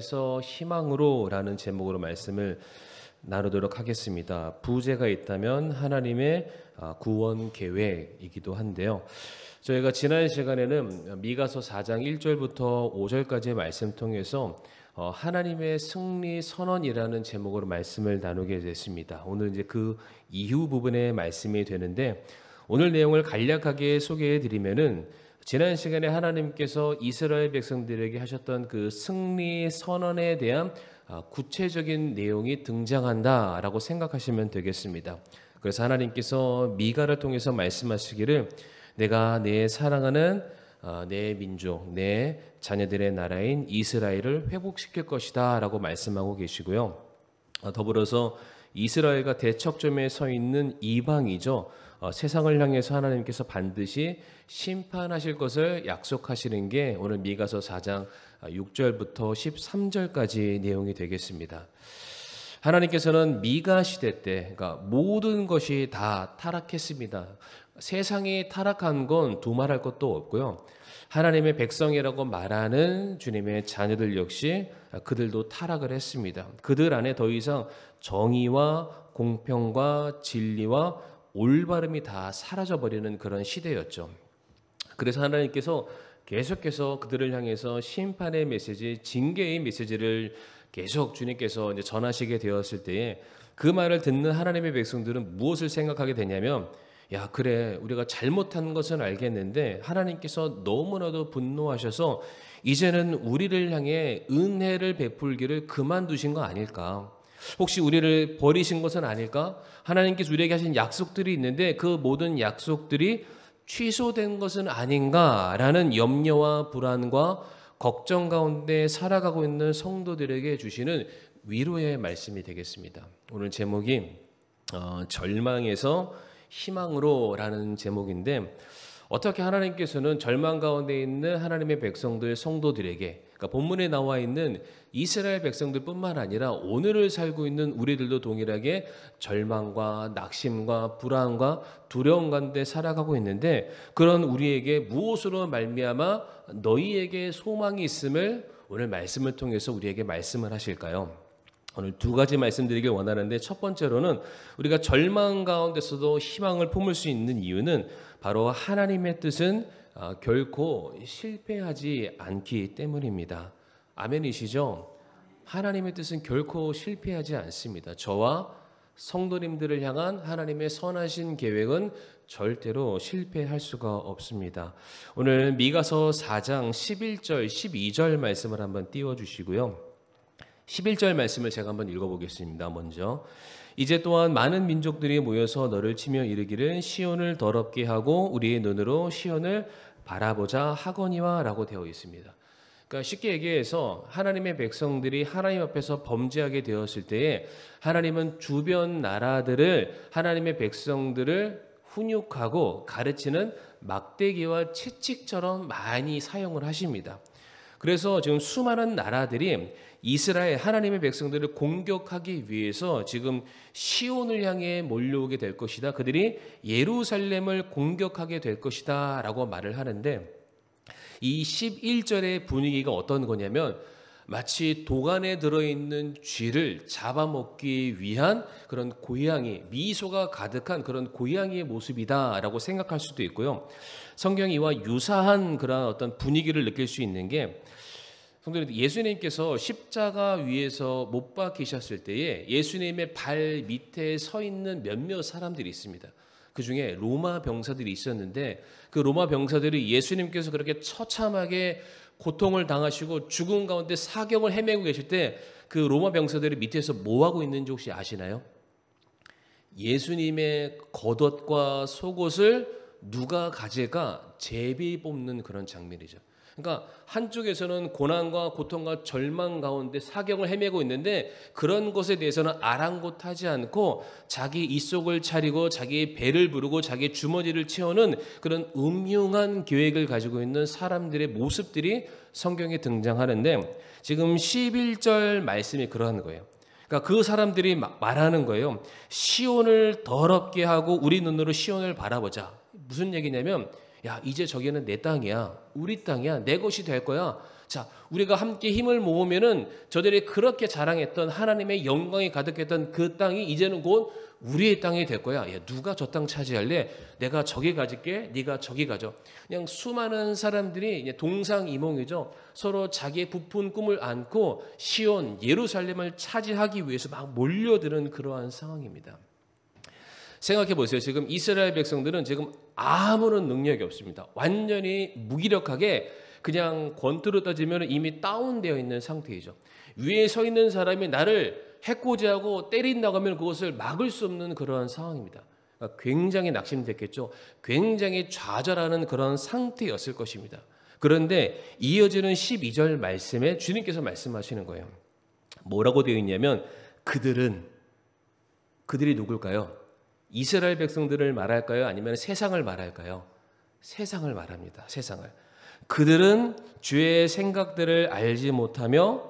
그래서 희망으로라는 제목으로 말씀을 나누도록 하겠습니다. 부제가 있다면 하나님의 구원 계획이기도 한데요. 저희가 지난 시간에는 미가서 4장 1절부터 5절까지의 말씀 통해서 하나님의 승리 선언이라는 제목으로 말씀을 나누게 됐습니다. 오늘 이제 그 이후 부분의 말씀이 되는데, 오늘 내용을 간략하게 소개해 드리면은 지난 시간에 하나님께서 이스라엘 백성들에게 하셨던 그 승리 선언에 대한 구체적인 내용이 등장한다라고 생각하시면 되겠습니다. 그래서 하나님께서 미가를 통해서 말씀하시기를 내가 내 사랑하는 내 민족, 내 자녀들의 나라인 이스라엘을 회복시킬 것이다 라고 말씀하고 계시고요. 더불어서 이스라엘과 대척점에 서 있는 이방이죠. 세상을 향해서 하나님께서 반드시 심판하실 것을 약속하시는 게 오늘 미가서 4장 6절부터 13절까지 내용이 되겠습니다. 하나님께서는 미가 시대 때 모든 것이 다 타락했습니다. 세상이 타락한 건 두말할 것도 없고요. 하나님의 백성이라고 말하는 주님의 자녀들 역시 그들도 타락을 했습니다. 그들 안에 더 이상 정의와 공평과 진리와 올바름이 다 사라져버리는 그런 시대였죠. 그래서 하나님께서 계속해서 그들을 향해서 심판의 메시지, 징계의 메시지를 계속 주님께서 이제 전하시게 되었을 때에 그 말을 듣는 하나님의 백성들은 무엇을 생각하게 되냐면, 야, 그래, 우리가 잘못한 것은 알겠는데 하나님께서 너무나도 분노하셔서 이제는 우리를 향해 은혜를 베풀기를 그만두신 거 아닐까? 혹시 우리를 버리신 것은 아닐까? 하나님께서 우리에게 하신 약속들이 있는데 그 모든 약속들이 취소된 것은 아닌가라는 염려와 불안과 걱정 가운데 살아가고 있는 성도들에게 주시는 위로의 말씀이 되겠습니다. 오늘 제목이 절망에서 희망으로라는 제목인데, 어떻게 하나님께서는 절망 가운데 있는 하나님의 백성들, 성도들에게, 그러니까 본문에 나와 있는 이스라엘 백성들뿐만 아니라 오늘을 살고 있는 우리들도 동일하게 절망과 낙심과 불안과 두려움 가운데 살아가고 있는데, 그런 우리에게 무엇으로 말미암아 너희에게 소망이 있음을 오늘 말씀을 통해서 우리에게 말씀을 하실까요? 오늘 두 가지 말씀드리길 원하는데, 첫 번째로는 우리가 절망 가운데서도 희망을 품을 수 있는 이유는 바로 하나님의 뜻은 결코 실패하지 않기 때문입니다. 아멘이시죠? 하나님의 뜻은 결코 실패하지 않습니다. 저와 성도님들을 향한 하나님의 선하신 계획은 절대로 실패할 수가 없습니다. 오늘 미가서 4장 11절, 12절 말씀을 한번 띄워주시고요. 11절 말씀을 제가 한번 읽어보겠습니다. 먼저, 이제 또한 많은 민족들이 모여서 너를 치며 이르기를 시온을 더럽게 하고 우리의 눈으로 시온을 바라보자 하거니와 라고 되어 있습니다. 그러니까 쉽게 얘기해서 하나님의 백성들이 하나님 앞에서 범죄하게 되었을 때에 하나님은 주변 나라들을 하나님의 백성들을 훈육하고 가르치는 막대기와 채찍처럼 많이 사용을 하십니다. 그래서 지금 수많은 나라들이 이스라엘 하나님의 백성들을 공격하기 위해서 지금 시온을 향해 몰려오게 될 것이다. 그들이 예루살렘을 공격하게 될 것이다 라고 말을 하는데, 이 11절의 분위기가 어떤 거냐면 마치 도간에 들어있는 쥐를 잡아먹기 위한 그런 고양이, 미소가 가득한 그런 고양이의 모습이다라고 생각할 수도 있고요. 성경이 이와 유사한 그런 어떤 분위기를 느낄 수 있는 게, 성도님, 예수님께서 십자가 위에서 못 박히셨을 때에 예수님의 발 밑에 서 있는 몇몇 사람들이 있습니다. 그 중에 로마 병사들이 있었는데, 그 로마 병사들이 예수님께서 그렇게 처참하게 고통을 당하시고 죽음 가운데 사경을 헤매고 계실 때 그 로마 병사들이 밑에서 뭐 하고 있는지 혹시 아시나요? 예수님의 겉옷과 속옷을 누가 가져가 제비 뽑는 그런 장면이죠. 그러니까 한쪽에서는 고난과 고통과 절망 가운데 사경을 헤매고 있는데, 그런 것에 대해서는 아랑곳하지 않고 자기 입속을 차리고 자기 배를 부르고 자기 주머니를 채우는 그런 음흉한 계획을 가지고 있는 사람들의 모습들이 성경에 등장하는데, 지금 11절 말씀이 그러한 거예요. 그러니까 그 사람들이 말하는 거예요. 시온을 더럽게 하고 우리 눈으로 시온을 바라보자. 무슨 얘기냐면, 야, 이제 저기는 내 땅이야, 우리 땅이야, 내 것이 될 거야. 자, 우리가 함께 힘을 모으면은 저들이 그렇게 자랑했던 하나님의 영광이 가득했던 그 땅이 이제는 곧 우리의 땅이 될 거야. 야, 누가 저 땅 차지할래? 내가 저기 가질게. 네가 저기 가져. 그냥 수많은 사람들이 동상이몽이죠. 서로 자기의 부푼 꿈을 안고 시온 예루살렘을 차지하기 위해서 막 몰려드는 그러한 상황입니다. 생각해 보세요. 지금 이스라엘 백성들은 지금 아무런 능력이 없습니다. 완전히 무기력하게 그냥 권투로 따지면 이미 다운되어 있는 상태이죠. 위에 서 있는 사람이 나를 해코지하고 때린다고 하면 그것을 막을 수 없는 그러한 상황입니다. 그러니까 굉장히 낙심됐겠죠. 굉장히 좌절하는 그런 상태였을 것입니다. 그런데 이어지는 12절 말씀에 주님께서 말씀하시는 거예요. 뭐라고 되어 있냐면 그들이 누굴까요? 이스라엘 백성들을 말할까요? 아니면 세상을 말할까요? 세상을 말합니다. 세상을. 그들은 주의 생각들을 알지 못하며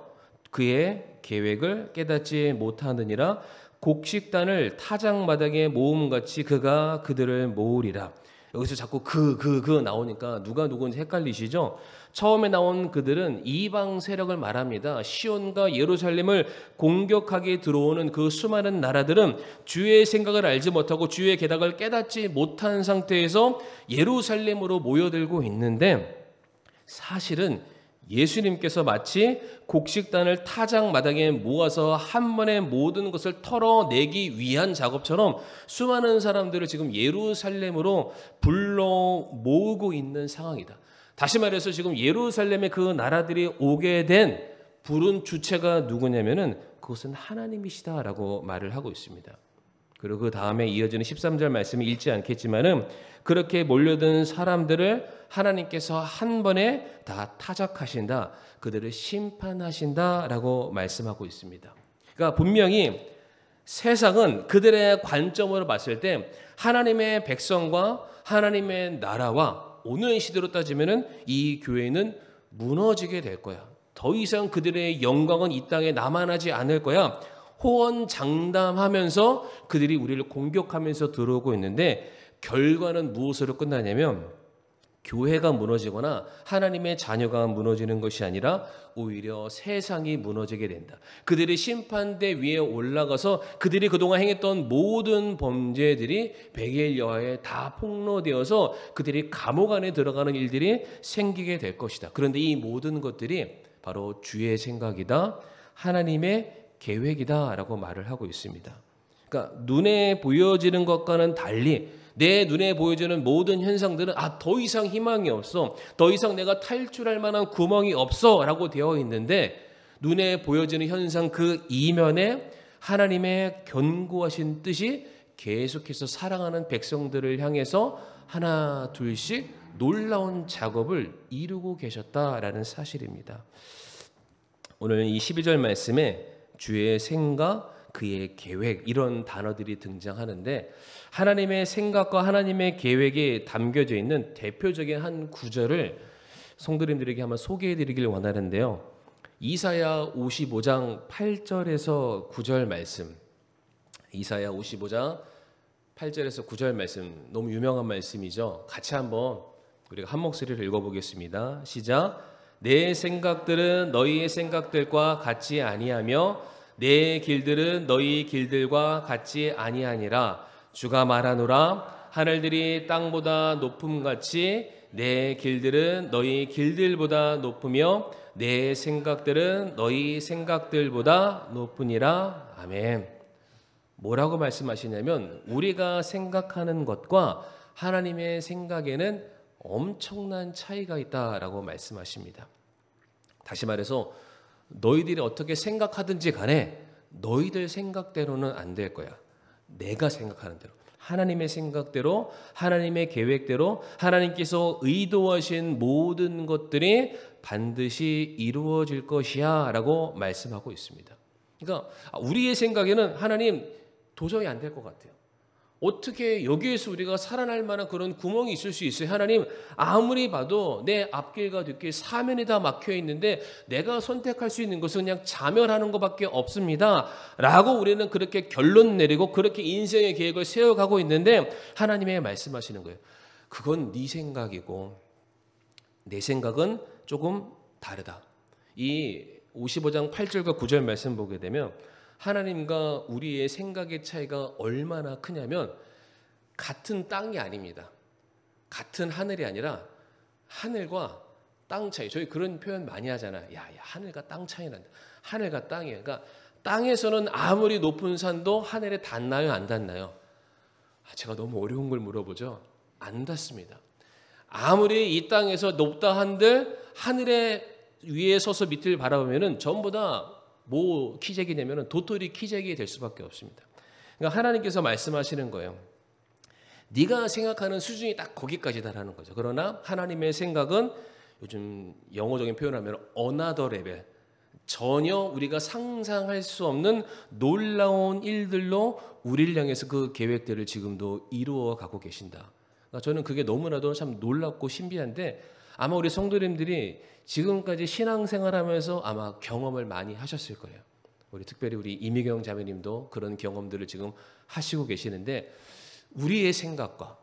그의 계획을 깨닫지 못하느니라. 곡식단을 타작마당에 모음같이 그가 그들을 모으리라. 여기서 자꾸 그 나오니까 누가 누군지 헷갈리시죠? 처음에 나온 그들은 이방 세력을 말합니다. 시온과 예루살렘을 공격하게 들어오는 그 수많은 나라들은 주의 생각을 알지 못하고 주의 계략을 깨닫지 못한 상태에서 예루살렘으로 모여들고 있는데, 사실은 예수님께서 마치 곡식단을 타작마당에 모아서 한 번에 모든 것을 털어내기 위한 작업처럼 수많은 사람들을 지금 예루살렘으로 불러 모으고 있는 상황이다. 다시 말해서 지금 예루살렘에 그 나라들이 오게 된 부른 주체가 누구냐면은 그것은 하나님이시다라고 말을 하고 있습니다. 그리고 그 다음에 이어지는 13절 말씀이 읽지 않겠지만은 그렇게 몰려든 사람들을 하나님께서 한 번에 다 타작하신다, 그들을 심판하신다라고 말씀하고 있습니다. 그러니까 분명히 세상은 그들의 관점으로 봤을 때 하나님의 백성과 하나님의 나라와 오는 시대로 따지면은 이 교회는 무너지게 될 거야. 더 이상 그들의 영광은 이 땅에 남아나지 않을 거야. 호언장담하면서 그들이 우리를 공격하면서 들어오고 있는데, 결과는 무엇으로 끝나냐면 교회가 무너지거나 하나님의 자녀가 무너지는 것이 아니라 오히려 세상이 무너지게 된다. 그들이 심판대 위에 올라가서 그들이 그동안 행했던 모든 범죄들이 백일 여하에 다 폭로되어서 그들이 감옥 안에 들어가는 일들이 생기게 될 것이다. 그런데 이 모든 것들이 바로 주의 생각이다, 하나님의 계획이다 라고 말을 하고 있습니다. 그러니까 눈에 보여지는 것과는 달리 내 눈에 보여지는 모든 현상들은 더 이상 희망이 없어, 더 이상 내가 탈출할 만한 구멍이 없어 라고 되어 있는데, 눈에 보여지는 현상 그 이면에 하나님의 견고하신 뜻이 계속해서 사랑하는 백성들을 향해서 하나 둘씩 놀라운 작업을 이루고 계셨다라는 사실입니다. 오늘 이 12절 말씀에 주의 생각, 그의 계획, 이런 단어들이 등장하는데, 하나님의 생각과 하나님의 계획이 담겨져 있는 대표적인 한 구절을 성도님들에게 한번 소개해 드리길 원하는데요. 이사야 55장 8절에서 9절 말씀, 이사야 55장 8절에서 9절 말씀, 너무 유명한 말씀이죠. 같이 한번 우리가 한 목소리를 읽어보겠습니다. 시작. 내 생각들은 너희의 생각들과 같지 아니하며 내 길들은 너희 길들과 같지 아니하니라. 주가 말하노라. 하늘들이 땅보다 높음같이 내 길들은 너희 길들보다 높으며 내 생각들은 너희 생각들보다 높으니라. 아멘. 뭐라고 말씀하시냐면 우리가 생각하는 것과 하나님의 생각에는 엄청난 차이가 있다라고 말씀하십니다. 다시 말해서 너희들이 어떻게 생각하든지 간에 너희들 생각대로는 안 될 거야. 내가 생각하는 대로, 하나님의 생각대로, 하나님의 계획대로 하나님께서 의도하신 모든 것들이 반드시 이루어질 것이야 라고 말씀하고 있습니다. 그러니까 우리의 생각에는 하나님 도저히 안 될 것 같아요. 어떻게 여기에서 우리가 살아날 만한 그런 구멍이 있을 수 있어요? 하나님, 아무리 봐도 내 앞길과 뒷길 사면이 다 막혀 있는데 내가 선택할 수 있는 것은 그냥 자멸하는 것밖에 없습니다 라고 우리는 그렇게 결론 내리고 그렇게 인생의 계획을 세워가고 있는데, 하나님의 말씀하시는 거예요. 그건 네 생각이고 내 생각은 조금 다르다. 이 55장 8절과 9절 말씀 보게 되면 하나님과 우리의 생각의 차이가 얼마나 크냐면 같은 땅이 아닙니다. 같은 하늘이 아니라 하늘과 땅 차이. 저희 그런 표현 많이 하잖아요. 야, 하늘과 땅 차이 난다. 하늘과 땅이에요. 그러니까 땅에서는 아무리 높은 산도 하늘에 닿나요, 안 닿나요? 제가 너무 어려운 걸 물어보죠. 안 닿습니다. 아무리 이 땅에서 높다 한들 하늘에 위에 서서 밑을 바라보면은 전부 다 뭐 키재기냐면은 도토리 키재기 될 수밖에 없습니다. 그러니까 하나님께서 말씀하시는 거예요. 네가 생각하는 수준이 딱 거기까지다라는 거죠. 그러나 하나님의 생각은 요즘 영어적인 표현하면 another level, 전혀 우리가 상상할 수 없는 놀라운 일들로 우리를 향해서 그 계획들을 지금도 이루어 가고 계신다. 그러니까 저는 그게 너무나도 참 놀랍고 신비한데 아마 우리 성도님들이 지금까지 신앙생활하면서 아마 경험을 많이 하셨을 거예요. 특별히 우리 이미경 자매님도 그런 경험들을 지금 하시고 계시는데 우리의 생각과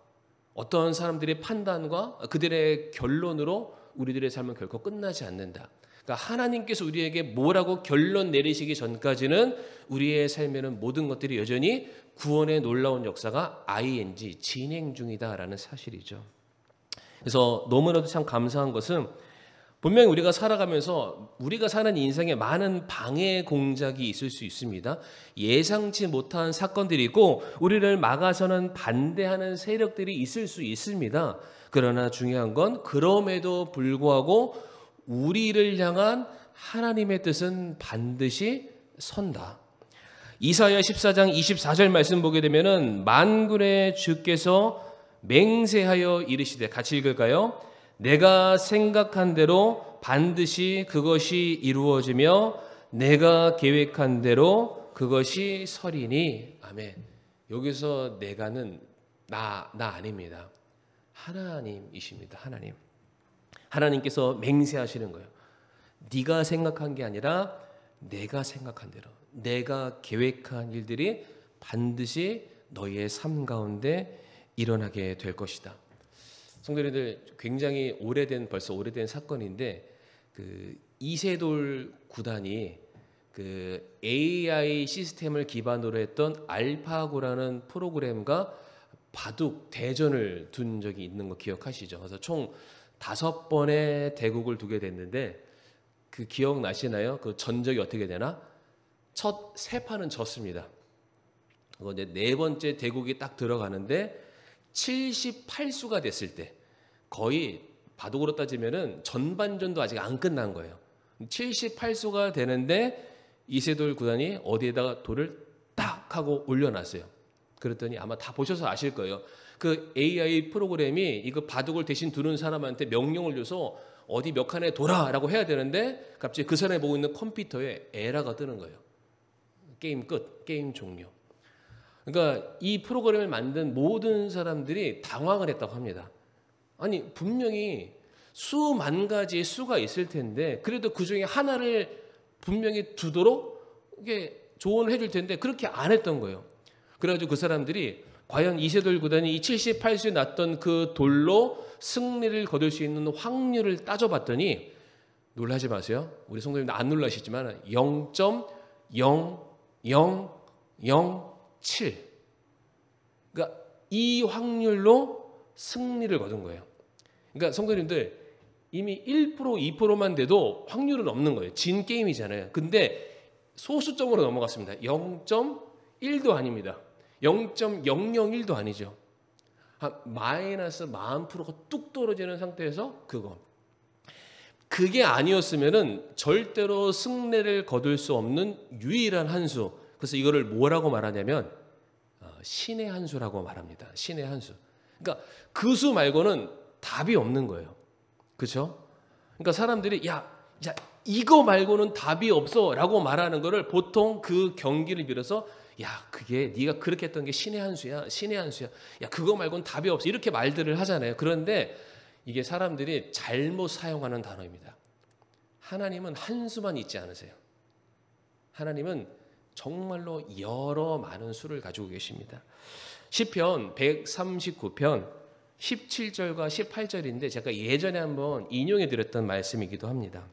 어떤 사람들의 판단과 그들의 결론으로 우리들의 삶은 결코 끝나지 않는다. 그러니까 하나님께서 우리에게 뭐라고 결론 내리시기 전까지는 우리의 삶에는 모든 것들이 여전히 구원의 놀라운 역사가 ing, 진행 중이다라는 사실이죠. 그래서 너무나도 참 감사한 것은 분명히 우리가 살아가면서 우리가 사는 인생에 많은 방해 공작이 있을 수 있습니다. 예상치 못한 사건들이 있고 우리를 막아서는 반대하는 세력들이 있을 수 있습니다. 그러나 중요한 건 그럼에도 불구하고 우리를 향한 하나님의 뜻은 반드시 선다. 이사야 14장 24절 말씀 보게 되면은 만군의 주께서 맹세하여 이르시되, 같이 읽을까요? 내가 생각한 대로 반드시 그것이 이루어지며 내가 계획한 대로 그것이 서리니. 아멘. 여기서 내가는 나 아닙니다. 하나님이십니다. 하나님. 하나님께서 맹세하시는 거예요. 네가 생각한 게 아니라 내가 생각한 대로, 내가 계획한 일들이 반드시 너희의 삶 가운데 일어나게 될 것이다. 성도님들, 굉장히 벌써 오래된 사건인데 이세돌 구단이 AI 시스템을 기반으로 했던 알파고라는 프로그램과 바둑 대전을 둔 적이 있는 거 기억하시죠? 그래서 총 5번의 대국을 두게 됐는데 기억나시나요? 그 전적이 어떻게 되나? 첫 3판은 졌습니다. 그리고 이제 4번째 대국이 딱 들어가는데 78수가 됐을 때, 거의 바둑으로 따지면은 전반전도 아직 안 끝난 거예요. 78수가 되는데 이세돌 구단이 어디에다가 돌을 딱 하고 올려놨어요. 그랬더니 아마 다 보셔서 아실 거예요. 그 AI 프로그램이 이거 바둑을 대신 두는 사람한테 명령을 줘서 어디 몇 칸에 돌아라고 해야 되는데 갑자기 그 사람이 보고 있는 컴퓨터에 에러가 뜨는 거예요. 게임 끝, 게임 종료. 그러니까 이 프로그램을 만든 모든 사람들이 당황을 했다고 합니다. 아니, 분명히 수만 가지의 수가 있을 텐데 그래도 그중에 하나를 분명히 두도록 이게 조언을 해줄 텐데 그렇게 안 했던 거예요. 그래가지고 그 사람들이 과연 이세돌 구단이 이 78수에 났던 그 돌로 승리를 거둘 수 있는 확률을 따져봤더니, 놀라지 마세요. 우리 성도님들 안 놀라시지만 0.0007. 그러니까 이 확률로 승리를 거둔 거예요. 그러니까 성도님들, 이미 1%, 2%만 돼도 확률은 없는 거예요. 진 게임이잖아요. 근데 소수점으로 넘어갔습니다. 0.1도 아닙니다. 0.001도 아니죠. 한 마이너스 40%가 뚝 떨어지는 상태에서 그게 아니었으면은 절대로 승리를 거둘 수 없는 유일한 한 수. 그래서 이거를 뭐라고 말하냐면 신의 한 수라고 말합니다. 신의 한 수. 그러니까 그 수 말고는 답이 없는 거예요. 그렇죠? 그러니까 사람들이 야 이거 말고는 답이 없어라고 말하는 거를 보통 그 경기를 빌어서 그게 네가 그렇게 했던 게 신의 한 수야. 신의 한 수야. 그거 말고는 답이 없어. 이렇게 말들을 하잖아요. 그런데 이게 사람들이 잘못 사용하는 단어입니다. 하나님은 한 수만 있지 않으세요. 하나님은 정말로 여러 많은 수를 가지고 계십니다. 시편 139편 17절과 18절인데 제가 예전에 한번 인용해 드렸던 말씀이기도 합니다.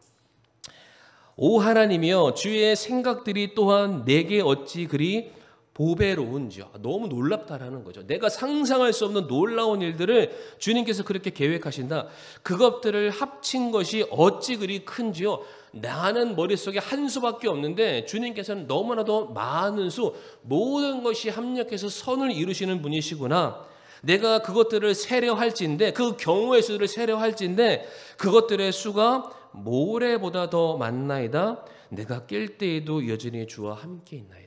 오 하나님이여 주의 생각들이 또한 내게 어찌 그리 보배로운지요. 너무 놀랍다라는 거죠. 내가 상상할 수 없는 놀라운 일들을 주님께서 그렇게 계획하신다. 그것들을 합친 것이 어찌 그리 큰지요. 나는 머릿속에 한 수밖에 없는데 주님께서는 너무나도 많은 수, 모든 것이 합력해서 선을 이루시는 분이시구나. 내가 그것들을 세려할진데, 그 경우의 수를 세려할진데 그것들의 수가 모래보다 더 많나이다. 내가 깰 때에도 여전히 주와 함께 있나이다.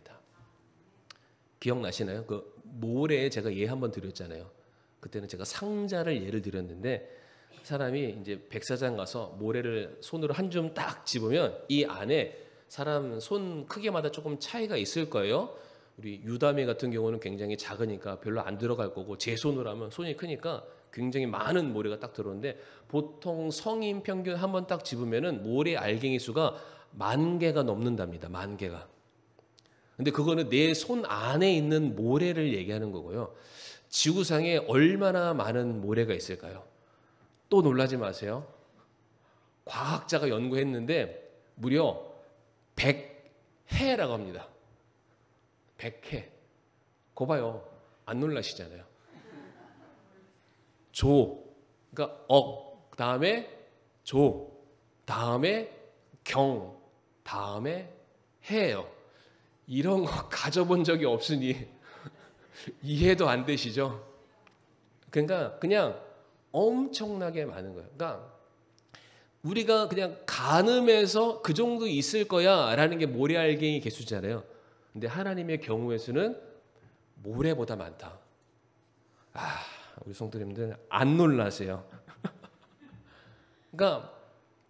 기억나시나요? 그 모래에 제가 예 한번 드렸잖아요. 그때는 제가 상자를 예를 드렸는데, 사람이 이제 백사장 가서 모래를 손으로 한 줌 딱 집으면 이 안에 사람 손 크기마다 조금 차이가 있을 거예요. 우리 유다미 같은 경우는 굉장히 작으니까 별로 안 들어갈 거고, 제 손으로 하면 손이 크니까 굉장히 많은 모래가 딱 들어오는데, 보통 성인 평균 한번 딱 집으면은 모래 알갱이 수가 10,000개가 넘는답니다. 10,000개가. 근데 그거는 내 손 안에 있는 모래를 얘기하는 거고요. 지구상에 얼마나 많은 모래가 있을까요? 또 놀라지 마세요. 과학자가 연구했는데 무려 100해라고 합니다. 100해. 거 봐요. 안 놀라시잖아요. 조, 그러니까 다음에 조, 다음에 경, 다음에 해예요. 이런 거 가져본 적이 없으니 이해도 안 되시죠? 그러니까 그냥 엄청나게 많은 거예요. 그러니까 우리가 그냥 가늠해서 그 정도 있을 거야 라는 게 모래알갱이 개수잖아요. 근데 하나님의 경우의 수는 모래보다 많다. 우리 성도님들 안 놀라세요. 그러니까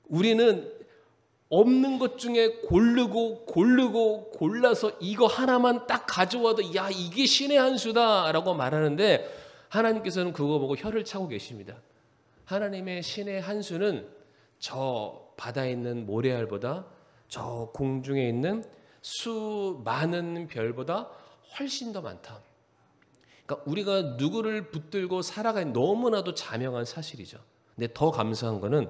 우리는 없는 것 중에 고르고 골라서 이거 하나만 딱 가져와도 야 이게 신의 한 수다라고 말하는데, 하나님께서는 그거 보고 혀를 차고 계십니다. 하나님의 신의 한 수는 저 바다에 있는 모래알보다, 저 공중에 있는 수많은 별보다 훨씬 더 많다. 그러니까 우리가 누구를 붙들고 살아가는 너무나도 자명한 사실이죠. 근데 더 감사한 거는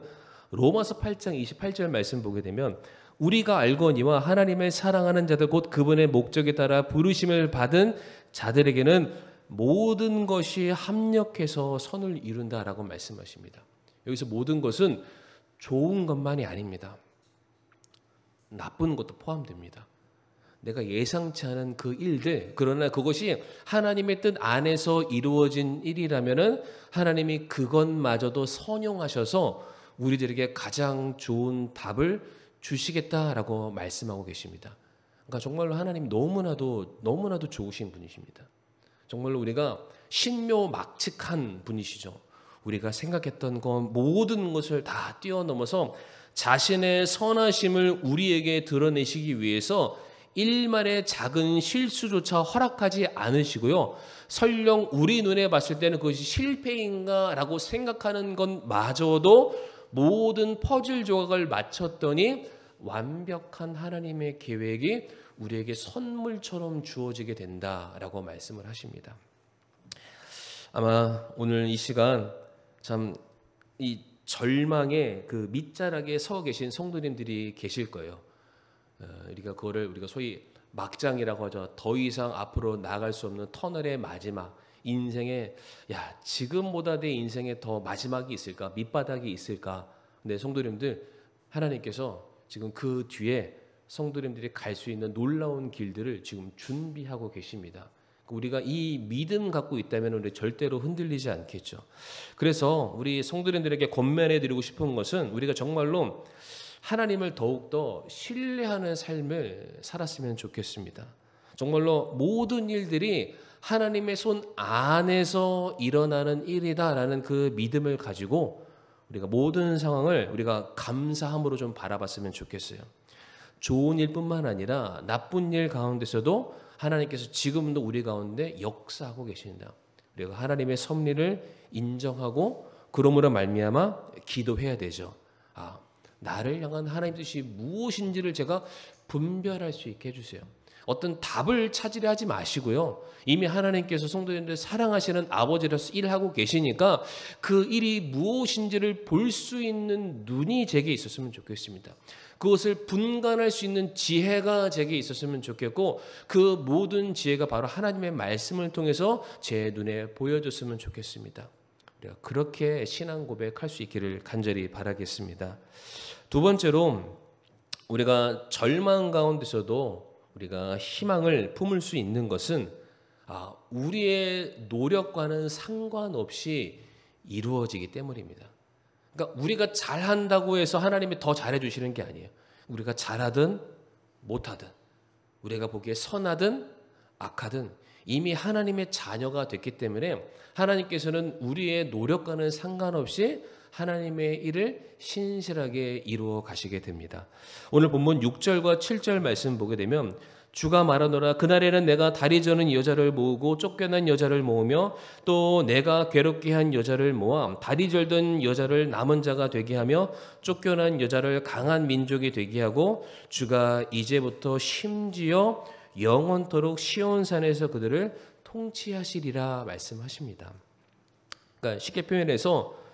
로마서 8장 28절 말씀 보게 되면, 우리가 알거니와 하나님을 사랑하는 자들 곧 그분의 목적에 따라 부르심을 받은 자들에게는 모든 것이 합력해서 선을 이룬다라고 말씀하십니다. 여기서 모든 것은 좋은 것만이 아닙니다. 나쁜 것도 포함됩니다. 내가 예상치 않은 그 일들, 그러나 그것이 하나님의 뜻 안에서 이루어진 일이라면은 하나님이 그것마저도 선용하셔서 우리들에게 가장 좋은 답을 주시겠다라고 말씀하고 계십니다. 그러니까 정말로 하나님 너무나도 좋으신 분이십니다. 정말로 우리가 신묘막측한 분이시죠. 우리가 생각했던 것 모든 것을 다 뛰어넘어서 자신의 선하심을 우리에게 드러내시기 위해서 일말의 작은 실수조차 허락하지 않으시고요. 설령 우리 눈에 봤을 때는 그것이 실패인가라고 생각하는 것마저도 모든 퍼즐 조각을 맞췄더니 완벽한 하나님의 계획이 우리에게 선물처럼 주어지게 된다라고 말씀을 하십니다. 아마 오늘 이 시간 참 이 절망의 그 밑자락에 서 계신 성도님들이 계실 거예요. 우리가 소위 막장이라고 하죠. 더 이상 앞으로 나아갈 수 없는 터널의 마지막, 인생에 지금보다 내 인생에 더 마지막이 있을까? 밑바닥이 있을까? 근데 성도님들, 하나님께서 지금 그 뒤에 성도님들이 갈 수 있는 놀라운 길들을 지금 준비하고 계십니다. 우리가 이 믿음 갖고 있다면 우리 절대로 흔들리지 않겠죠. 그래서 우리 성도님들에게 권면해 드리고 싶은 것은, 우리가 정말로 하나님을 더욱더 신뢰하는 삶을 살았으면 좋겠습니다. 정말로 모든 일들이 하나님의 손 안에서 일어나는 일이다라는 그 믿음을 가지고 우리가 모든 상황을 우리가 감사함으로 좀 바라봤으면 좋겠어요. 좋은 일뿐만 아니라 나쁜 일 가운데서도 하나님께서 지금도 우리 가운데 역사하고 계십니다. 우리가 하나님의 섭리를 인정하고 그러므로 말미암아 기도해야 되죠. 나를 향한 하나님 뜻이 무엇인지를 제가 분별할 수 있게 해주세요. 어떤 답을 찾으려 하지 마시고요. 이미 하나님께서 성도님들 사랑하시는 아버지로서 일하고 계시니까 그 일이 무엇인지를 볼 수 있는 눈이 제게 있었으면 좋겠습니다. 그것을 분간할 수 있는 지혜가 제게 있었으면 좋겠고 그 모든 지혜가 바로 하나님의 말씀을 통해서 제 눈에 보여줬으면 좋겠습니다. 우리가 그렇게 신앙 고백할 수 있기를 간절히 바라겠습니다. 두 번째로 우리가 절망 가운데서도 우리가 희망을 품을 수 있는 것은 우리의 노력과는 상관없이 이루어지기 때문입니다. 그러니까 우리가 잘한다고 해서 하나님이 더 잘해주시는 게 아니에요. 우리가 잘하든 못하든 우리가 보기에 선하든 악하든 이미 하나님의 자녀가 됐기 때문에 하나님께서는 우리의 노력과는 상관없이 하나님의 일을 신실하게 이루어 가시게 됩니다. 오늘 본문 6절과 7절 말씀 보게 되면 주가 말하노라 그날에는 내가 다리 저는 여자를 모으고 쫓겨난 여자를 모으며 또 내가 괴롭게 한 여자를 모아 다리 절던 여자를 남은 자가 되게 하며 쫓겨난 여자를 강한 민족이 되게 하고 주가 이제부터 심지어 영원토록 시온산에서 그들을 통치하시리라 말씀하십니다. 그러니까 쉽게 표현해서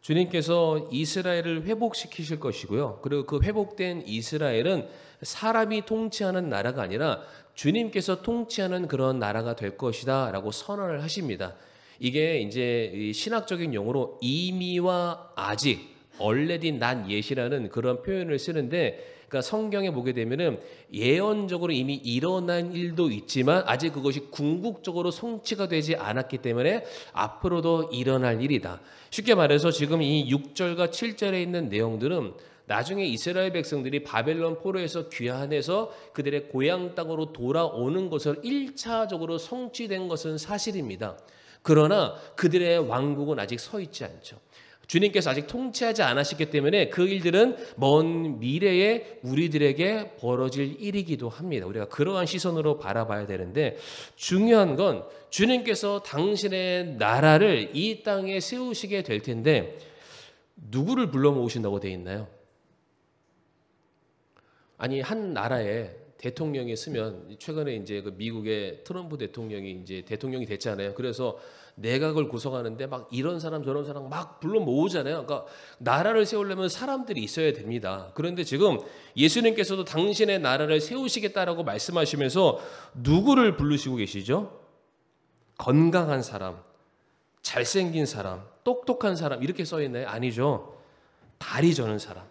주님께서 이스라엘을 회복시키실 것이고요. 그리고 그 회복된 이스라엘은 사람이 통치하는 나라가 아니라 주님께서 통치하는 그런 나라가 될 것이다 라고 선언을 하십니다. 이게 이제 신학적인 용어로 이미와 아직, already not yet이라는 그런 표현을 쓰는데 그러니까 성경에 보게 되면은 예언적으로 이미 일어난 일도 있지만 아직 그것이 궁극적으로 성취가 되지 않았기 때문에 앞으로도 일어날 일이다. 쉽게 말해서 지금 이 6절과 7절에 있는 내용들은 나중에 이스라엘 백성들이 바벨론 포로에서 귀환해서 그들의 고향 땅으로 돌아오는 것을 1차적으로 성취된 것은 사실입니다. 그러나 그들의 왕국은 아직 서 있지 않죠. 주님께서 아직 통치하지 않으셨기 때문에 그 일들은 먼 미래에 우리들에게 벌어질 일이기도 합니다. 우리가 그러한 시선으로 바라봐야 되는데 중요한 건 주님께서 당신의 나라를 이 땅에 세우시게 될 텐데 누구를 불러 모으신다고 되어 있나요? 아니 한 나라에 대통령이 쓰면 최근에 이제 그 미국의 트럼프 대통령이 이제 대통령이 됐잖아요. 그래서 내각을 구성하는데 막 이런 사람 저런 사람 막 불러 모으잖아요. 그러니까 나라를 세우려면 사람들이 있어야 됩니다. 그런데 지금 예수님께서도 당신의 나라를 세우시겠다라고 말씀하시면서 누구를 부르시고 계시죠? 건강한 사람, 잘생긴 사람, 똑똑한 사람 이렇게 써 있나요? 아니죠. 다리 저는 사람,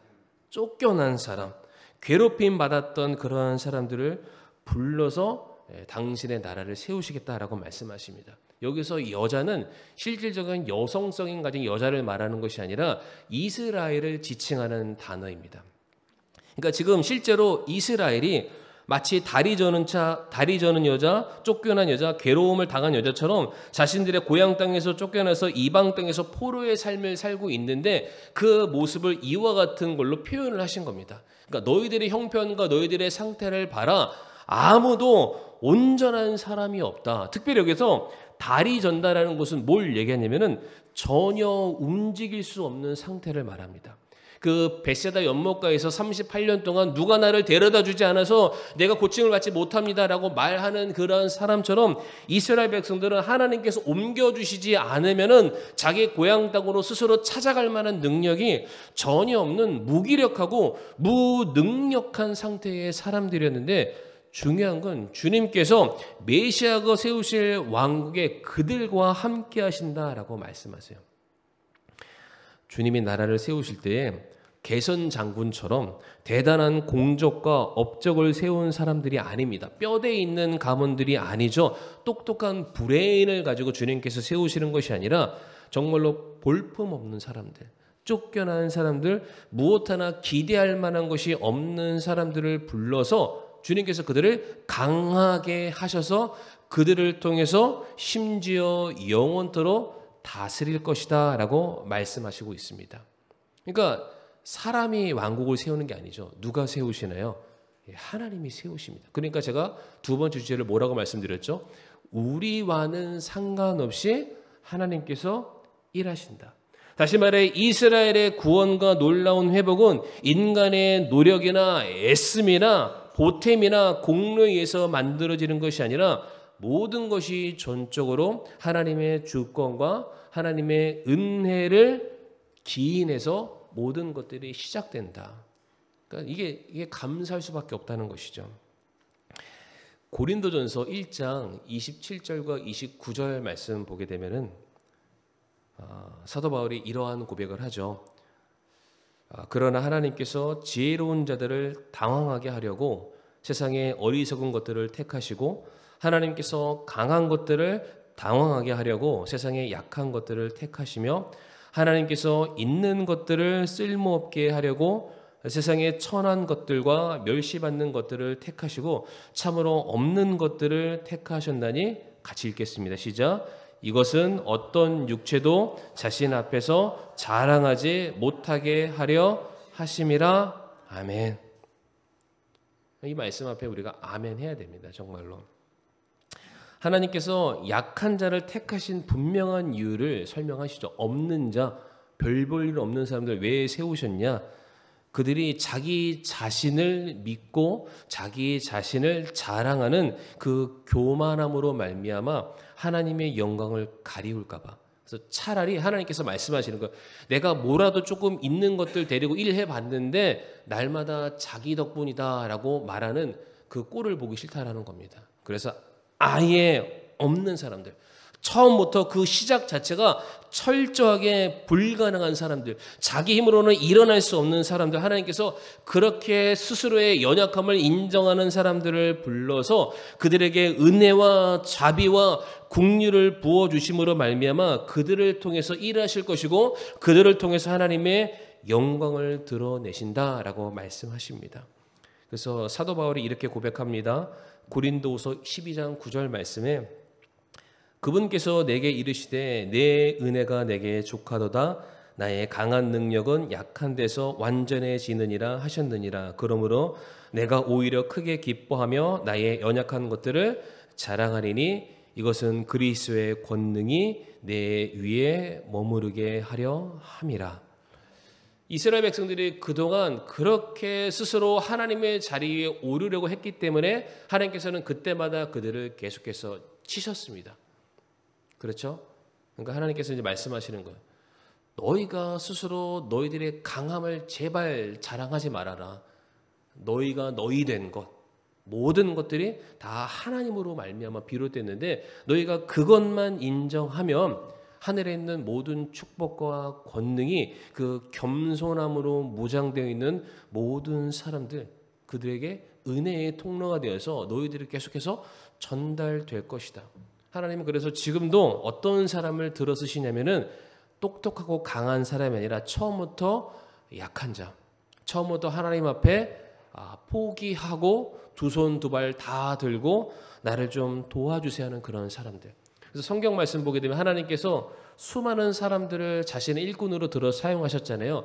쫓겨난 사람, 괴롭힘 받았던 그러한 사람들을 불러서 당신의 나라를 세우시겠다라고 말씀하십니다. 여기서 여자는 실질적인 여성성인 가진 여자를 말하는 것이 아니라 이스라엘을 지칭하는 단어입니다. 그러니까 지금 실제로 이스라엘이 마치 다리 저는 여자, 쫓겨난 여자, 괴로움을 당한 여자처럼 자신들의 고향 땅에서 쫓겨나서 이방 땅에서 포로의 삶을 살고 있는데 그 모습을 이와 같은 걸로 표현을 하신 겁니다. 그러니까 너희들의 형편과 너희들의 상태를 봐라. 아무도 온전한 사람이 없다. 특별히 여기서 다리 전다라는 것은 뭘 얘기하냐면은 전혀 움직일 수 없는 상태를 말합니다. 그 벳세다 연못가에서 38년 동안 누가 나를 데려다 주지 않아서 내가 고침을 받지 못합니다라고 말하는 그런 사람처럼 이스라엘 백성들은 하나님께서 옮겨주시지 않으면은 자기 고향 땅으로 스스로 찾아갈 만한 능력이 전혀 없는 무기력하고 무능력한 상태의 사람들이었는데 중요한 건 주님께서 메시아가 세우실 왕국에 그들과 함께 하신다라고 말씀하세요. 주님이 나라를 세우실 때에 개선 장군처럼 대단한 공적과 업적을 세운 사람들이 아닙니다. 뼈대 있는 가문들이 아니죠. 똑똑한 브레인을 가지고 주님께서 세우시는 것이 아니라 정말로 볼품없는 사람들, 쫓겨난 사람들, 무엇 하나 기대할 만한 것이 없는 사람들을 불러서 주님께서 그들을 강하게 하셔서 그들을 통해서 심지어 영원토록 다스릴 것이다 라고 말씀하시고 있습니다. 그러니까 사람이 왕국을 세우는 게 아니죠. 누가 세우시나요? 하나님이 세우십니다. 그러니까 제가 두 번째 주제를 뭐라고 말씀드렸죠? 우리와는 상관없이 하나님께서 일하신다. 다시 말해 이스라엘의 구원과 놀라운 회복은 인간의 노력이나 애씀이나 보탬이나 공로에 의해서 만들어지는 것이 아니라 모든 것이 전적으로 하나님의 주권과 하나님의 은혜를 기인해서 모든 것들이 시작된다. 그러니까 이게 감사할 수밖에 없다는 것이죠. 고린도전서 1장 27절과 29절 말씀 보게 되면은 사도 바울이 이러한 고백을 하죠. 그러나 하나님께서 지혜로운 자들을 당황하게 하려고 세상의 어리석은 것들을 택하시고 하나님께서 강한 것들을 당황하게 하려고 세상의 약한 것들을 택하시며 하나님께서 있는 것들을 쓸모없게 하려고 세상의 천한 것들과 멸시받는 것들을 택하시고 참으로 없는 것들을 택하셨나니 같이 읽겠습니다. 시작. 이것은 어떤 육체도 자신 앞에서 자랑하지 못하게 하려 하심이라. 아멘. 이 말씀 앞에 우리가 아멘 해야 됩니다. 정말로. 하나님께서 약한 자를 택하신 분명한 이유를 설명하시죠. 없는 자, 별 볼 일 없는 사람들 왜 세우셨냐? 그들이 자기 자신을 믿고 자기 자신을 자랑하는 그 교만함으로 말미암아 하나님의 영광을 가리울까 봐. 그래서 차라리 하나님께서 말씀하시는 거예요. 내가 뭐라도 조금 있는 것들 데리고 일해 봤는데 날마다 자기 덕분이다라고 말하는 그 꼴을 보기 싫다라는 겁니다. 그래서 아예 없는 사람들, 처음부터 그 시작 자체가 철저하게 불가능한 사람들, 자기 힘으로는 일어날 수 없는 사람들, 하나님께서 그렇게 스스로의 연약함을 인정하는 사람들을 불러서 그들에게 은혜와 자비와 긍휼을 부어주심으로 말미암아 그들을 통해서 일하실 것이고 그들을 통해서 하나님의 영광을 드러내신다라고 말씀하십니다. 그래서 사도 바울이 이렇게 고백합니다. 고린도후서 12장 9절 말씀에 그분께서 내게 이르시되 내 은혜가 내게 족하도다 나의 강한 능력은 약한 데서 완전해지느니라 하셨느니라. 그러므로 내가 오히려 크게 기뻐하며 나의 연약한 것들을 자랑하리니 이것은 그리스도의 권능이 내 위에 머무르게 하려 함이라. 이스라엘 백성들이 그동안 그렇게 스스로 하나님의 자리에 오르려고 했기 때문에 하나님께서는 그때마다 그들을 계속해서 치셨습니다. 그렇죠? 그러니까 하나님께서 이제 말씀하시는 거예요. 너희가 스스로 너희들의 강함을 제발 자랑하지 말아라. 너희가 너희 된 것, 모든 것들이 다 하나님으로 말미암아 비롯됐는데 너희가 그것만 인정하면 하늘에 있는 모든 축복과 권능이 그 겸손함으로 무장되어 있는 모든 사람들, 그들에게 은혜의 통로가 되어서 너희들이 계속해서 전달될 것이다. 하나님은 그래서 지금도 어떤 사람을 들어 쓰시냐면은 똑똑하고 강한 사람이 아니라 처음부터 약한 자, 처음부터 하나님 앞에 포기하고 두 손 두 발 다 들고 나를 좀 도와주세요 하는 그런 사람들. 그래서 성경 말씀 보게 되면 하나님께서 수많은 사람들을 자신의 일꾼으로 들어 사용하셨잖아요.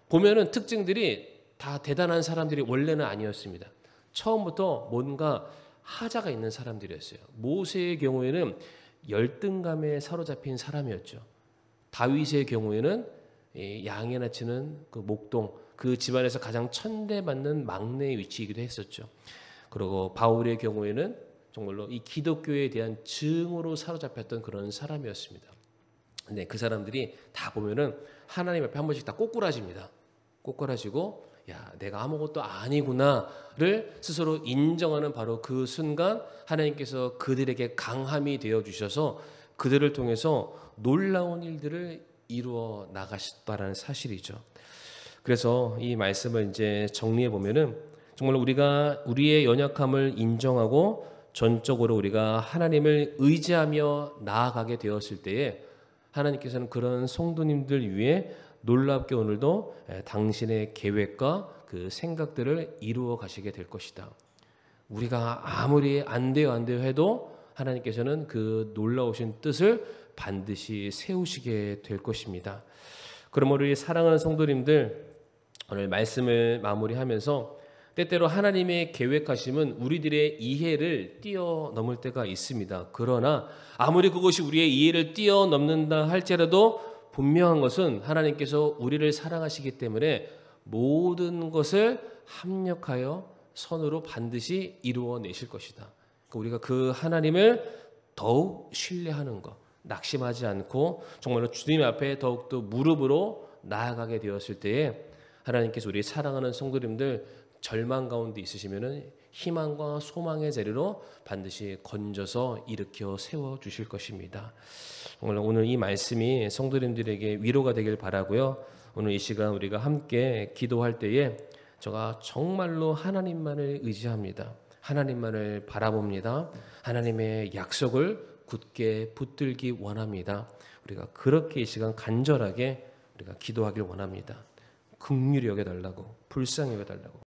보면은 특징들이 다 대단한 사람들이 원래는 아니었습니다. 처음부터 뭔가 하자가 있는 사람들이었어요. 모세의 경우에는 열등감에 사로잡힌 사람이었죠. 다윗의 경우에는 양이나 치는 그 목동, 그 집안에서 가장 천대받는 막내의 위치이기도 했었죠. 그리고 바울의 경우에는 정말로 이 기독교에 대한 증오로 사로잡혔던 그런 사람이었습니다. 근데 그 사람들이 다 보면은 하나님 앞에 한 번씩 다 꼬꾸라집니다. 꼬꾸라지고 야, 내가 아무것도 아니구나를 스스로 인정하는 바로 그 순간 하나님께서 그들에게 강함이 되어 주셔서 그들을 통해서 놀라운 일들을 이루어 나가셨다라는 사실이죠. 그래서 이 말씀을 이제 정리해 보면은 정말 우리가 우리의 연약함을 인정하고 전적으로 우리가 하나님을 의지하며 나아가게 되었을 때에 하나님께서는 그런 성도님들 위해 놀랍게 오늘도 당신의 계획과 그 생각들을 이루어 가시게 될 것이다. 우리가 아무리 안 돼요 해도 하나님께서는 그 놀라우신 뜻을 반드시 세우시게 될 것입니다. 그럼 우리 사랑하는 성도님들, 오늘 말씀을 마무리하면서 때때로 하나님의 계획하심은 우리들의 이해를 뛰어넘을 때가 있습니다. 그러나 아무리 그것이 우리의 이해를 뛰어넘는다 할지라도 분명한 것은 하나님께서 우리를 사랑하시기 때문에 모든 것을 합력하여 선으로 반드시 이루어내실 것이다. 그러니까 우리가 그 하나님을 더욱 신뢰하는 것, 낙심하지 않고 정말로 주님 앞에 더욱더 무릎으로 나아가게 되었을 때에 하나님께서 우리 사랑하는 성도님들 절망 가운데 있으시면은 희망과 소망의 자리로 반드시 건져서 일으켜 세워 주실 것입니다. 오늘 이 말씀이 성도님들에게 위로가 되길 바라고요. 오늘 이 시간 우리가 함께 기도할 때에 제가 정말로 하나님만을 의지합니다. 하나님만을 바라봅니다. 하나님의 약속을 굳게 붙들기 원합니다. 우리가 그렇게 이 시간 간절하게 우리가 기도하길 원합니다. 긍휼히 여겨달라고, 불쌍히 여겨달라고.